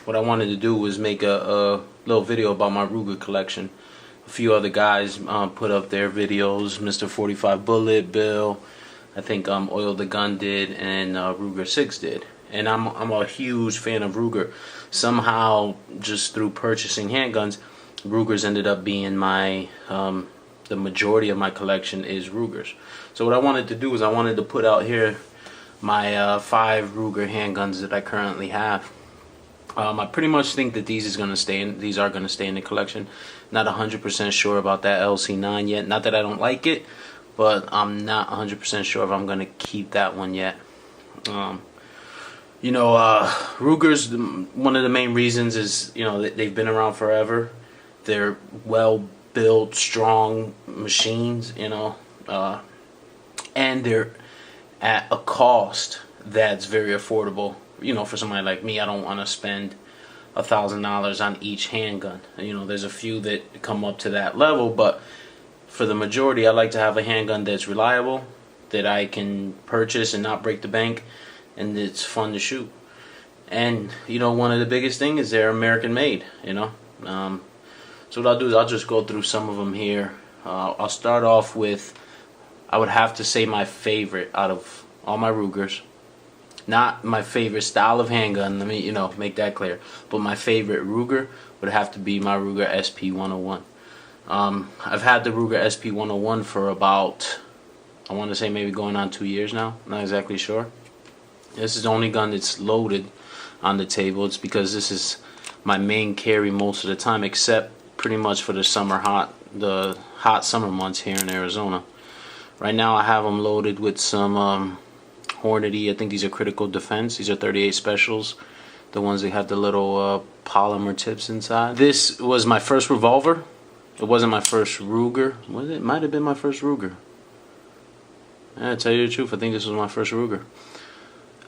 what I wanted to do was make a little video about my Ruger collection. A few other guys put up their videos. Mr. 45 Bullet, Bill, I think Oil the Gun did, and Ruger 6 did. And I'm a huge fan of Ruger. Somehow, just through purchasing handguns, Rugers ended up being my the majority of my collection is Rugers. So what I wanted to do is I wanted to put out here my 5 Ruger handguns that I currently have. I pretty much think that these are going to stay in the collection. Not 100% sure about that LC9 yet. Not that I don't like it, but I'm not 100% sure if I'm going to keep that one yet. Rugers, one of the main reasons is, they've been around forever. They're well built, strong machines, and they're at a cost that's very affordable. For somebody like me, I don't want to spend $1,000 on each handgun. There's a few that come up to that level, but for the majority, I like to have a handgun that's reliable, that I can purchase and not break the bank, and it's fun to shoot. And one of the biggest things is they're American made. So what I'll do is I'll just go through some of them here. I'll start off with, I would have to say, my favorite out of all my Rugers. Not my favorite style of handgun, let me make that clear, but my favorite Ruger would have to be my Ruger SP101. I've had the Ruger SP101 for about, I want to say maybe going on 2 years now, not exactly sure. This is the only gun that's loaded on the table. It's because this is my main carry most of the time, except pretty much for the hot summer months here in Arizona. Right now I have them loaded with some Hornady. I think these are Critical Defense. These are 38 specials, the ones that have the little polymer tips inside. This was my first revolver. It wasn't my first Ruger. It might have been my first Ruger. To tell you the truth, I think this was my first Ruger.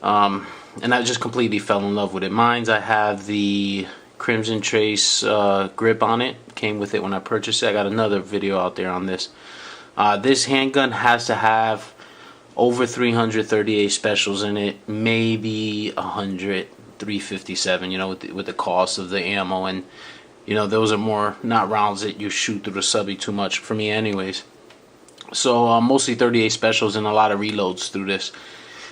And I just completely fell in love with it. Mine's, I have the Crimson Trace grip on it. Came with it when I purchased it. I got another video out there on this. This handgun has to have over 338 specials in it, maybe 100, 357, with the cost of the ammo, and those are more not rounds that you shoot through the subby too much for me anyways. So mostly 38 specials and a lot of reloads through this,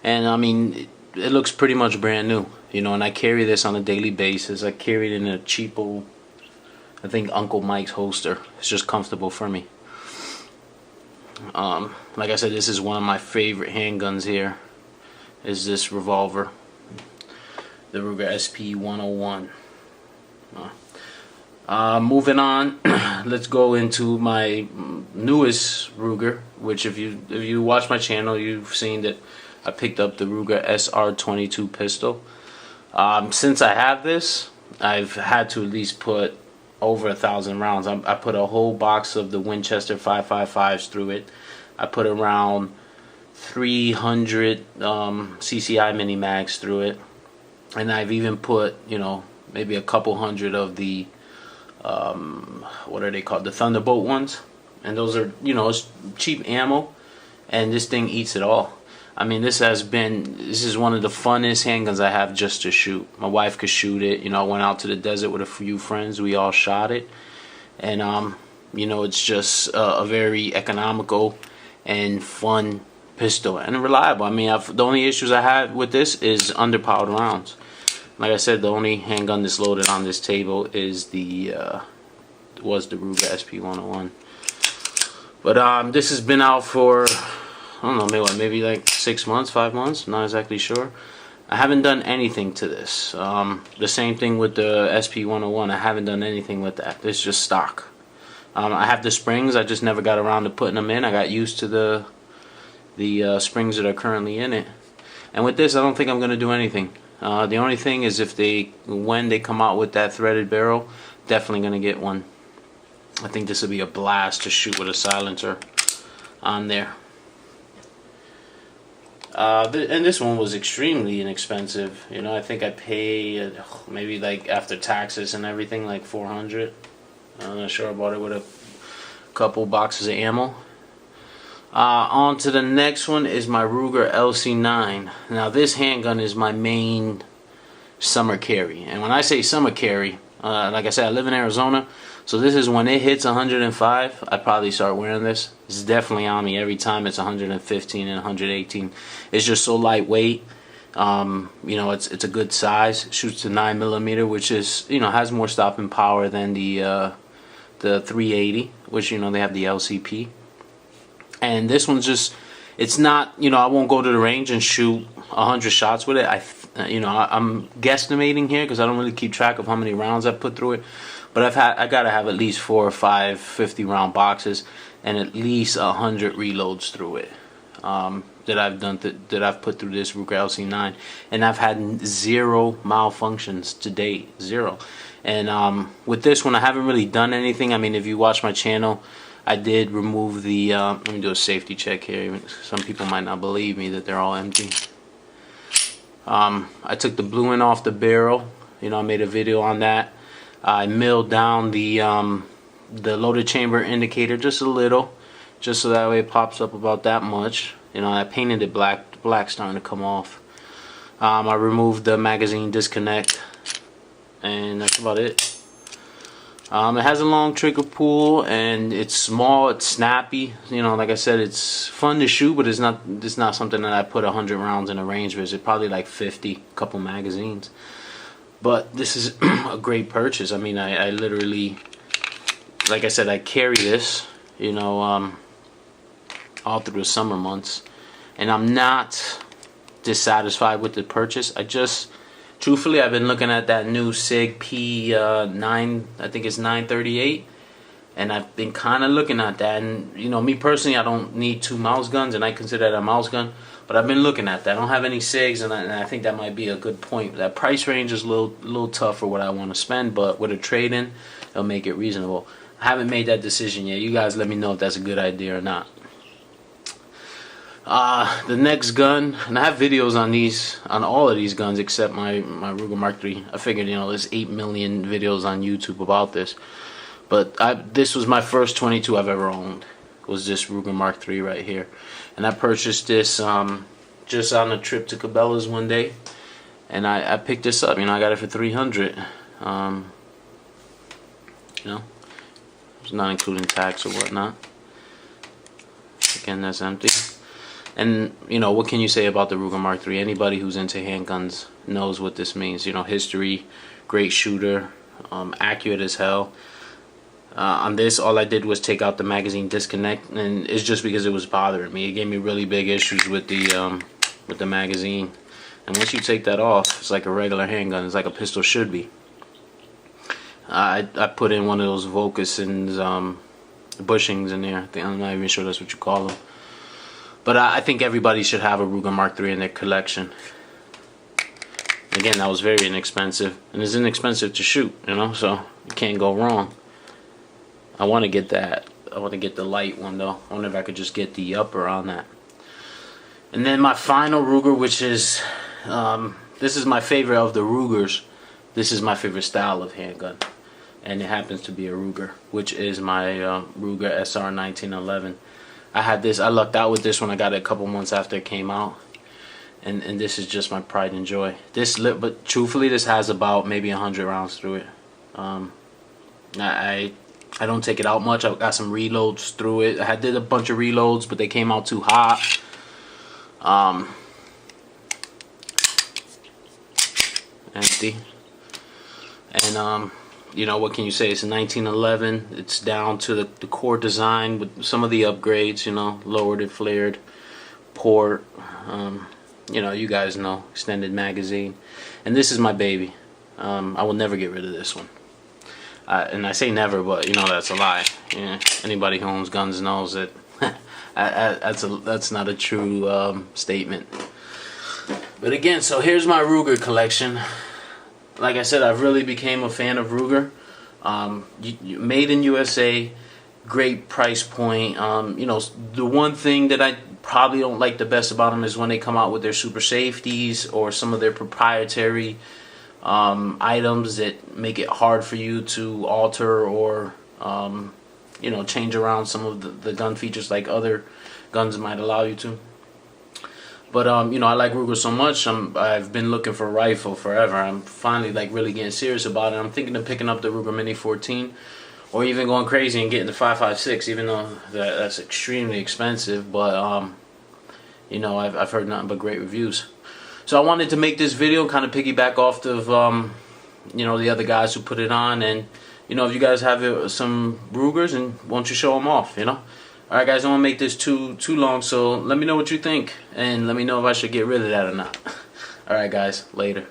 and I mean it looks pretty much brand new, and I carry this on a daily basis. I carry it in a cheapo, I think, Uncle Mike's holster. It's just comfortable for me. Like I said, this is one of my favorite handguns here, is this revolver, the Ruger SP101. Moving on, let's go into my newest Ruger, which if you watch my channel, you've seen that I picked up the Ruger SR22 pistol. Since I have this, I've had to at least put over 1,000 rounds. I put a whole box of the Winchester 5.55s through it. I put around 300 CCI mini mags through it, and I've even put maybe a couple hundred of the what are they called, the Thunderbolt ones, and those are it's cheap ammo, and this thing eats it all. I mean, this is one of the funnest handguns I have just to shoot. My wife could shoot it. I went out to the desert with a few friends. We all shot it. And, it's just a very economical and fun pistol. And reliable. I mean, the only issues I had with this is underpowered rounds. Like I said, the only handgun that's loaded on this table is was the Ruger SP101. But this has been out for, I don't know, maybe like 6 months, 5 months, not exactly sure. I haven't done anything to this. The same thing with the SP101. I haven't done anything with that. It's just stock. I have the springs. I just never got around to putting them in. I got used to the springs that are currently in it. And with this, I don't think I'm going to do anything. The only thing is when they come out with that threaded barrel, definitely going to get one. I think this would be a blast to shoot with a silencer on there. And this one was extremely inexpensive. I think I paid maybe, like, after taxes and everything, like $400. I'm not sure. I bought it with a couple boxes of ammo. On to the next one is my Ruger LC9. Now this handgun is my main summer carry. And when I say summer carry, like I said, I live in Arizona, so this is when it hits 105, I probably start wearing this. It's definitely on me every time it's 115 and 118. It's just so lightweight. You know, it's a good size. It shoots to 9mm, which is, you know, has more stopping power than the 380, which, you know, they have the LCP. And this one's just, it's not, you know, I won't go to the range and shoot 100 shots with it. I'm guesstimating here because I don't really keep track of how many rounds I put through it. But I gotta have at least 4 or 5 50-round boxes and at least 100 reloads through it. That I've put through this Ruger LC9, and I've had 0 malfunctions to date, 0. And with this one, I haven't really done anything. I mean, if you watch my channel, I did remove the. Let me do a safety check here. Some people might not believe me that they're all empty. I took the blue end off the barrel. You know, I made a video on that. I milled down the loaded chamber indicator just a little, just so that way it pops up about that much. You know, I painted it black. The black's starting to come off. I removed the magazine disconnect, and that's about it. It has a long trigger pull, and it's small, it's snappy. You know, like I said, it's fun to shoot, but it's not something that I put 100 rounds in a range visit. Probably like 50, couple magazines. But this is a great purchase. I mean, I literally, like I said, I carry this, you know, all through the summer months, and I'm not dissatisfied with the purchase. Truthfully, I've been looking at that new SIG P9, I think it's 938, and I've been kind of looking at that. And you know, me personally, I don't need 2 mouse guns, and I consider that a mouse gun. But I've been looking at that. I don't have any SIGs, and I think that might be a good point. That price range is a little tough for what I want to spend, but with a trade-in, it'll make it reasonable. I haven't made that decision yet. You guys let me know if that's a good idea or not. The next gun, and I have videos on all of these guns except my Ruger Mark III. I figured, you know, there's 8 million videos on YouTube about this, but this was my first 22 I've ever owned. Was this Ruger Mark III right here, and I purchased this just on a trip to Cabela's one day, and I picked this up. You know, I got it for $300. You know, it's not including tax or whatnot. Again, that's empty. And, you know, what can you say about the Ruger Mark III? Anybody who's into handguns knows what this means. You know, history, great shooter, accurate as hell. On this, all I did was take out the magazine disconnect, and it's just because it was bothering me. It gave me really big issues with the magazine. And once you take that off, it's like a regular handgun. It's like a pistol should be. I put in one of those Volkason's bushings in there. I'm not even sure that's what you call them. But I think everybody should have a Ruger Mark III in their collection. Again, that was very inexpensive, and it's inexpensive to shoot, you know, so you can't go wrong. I want to get that. I want to get the light one though. I wonder if I could just get the upper on that. And then my final Ruger, which is this is my favorite of the Rugers. This is my favorite style of handgun, and it happens to be a Ruger, which is my Ruger SR 1911. I had this. I lucked out with this one. I got it a couple months after it came out, and this is just my pride and joy. But truthfully, this has about maybe 100 rounds through it. I don't take it out much. I got some reloads through it. I did a bunch of reloads, but they came out too hot. Empty. And you know, what can you say? It's a 1911. It's down to the core design with some of the upgrades. You know, lowered and flared port. You know, you guys know, extended magazine. And this is my baby. I will never get rid of this one. And I say never, but you know that's a lie. Yeah, anybody who owns guns knows that that's not a true statement. But again, so here's my Ruger collection. Like I said, I've really became a fan of Ruger. Made in USA, great price point. You know, the one thing that I probably don't like the best about them is when they come out with their super safeties or some of their proprietary items that make it hard for you to alter or you know, change around some of the gun features like other guns might allow you to. But you know, I like Ruger so much. I've been looking for a rifle forever. I'm finally like really getting serious about it. I'm thinking of picking up the Ruger Mini 14, or even going crazy and getting the 5.56, even though that's extremely expensive. But you know, I've heard nothing but great reviews. So I wanted to make this video, kind of piggyback off of you know, the other guys who put it on, and you know, if you guys have some Rugers, and why don't you show them off, you know? Alright guys, I don't want to make this too long, so let me know what you think, and let me know if I should get rid of that or not. Alright guys, later.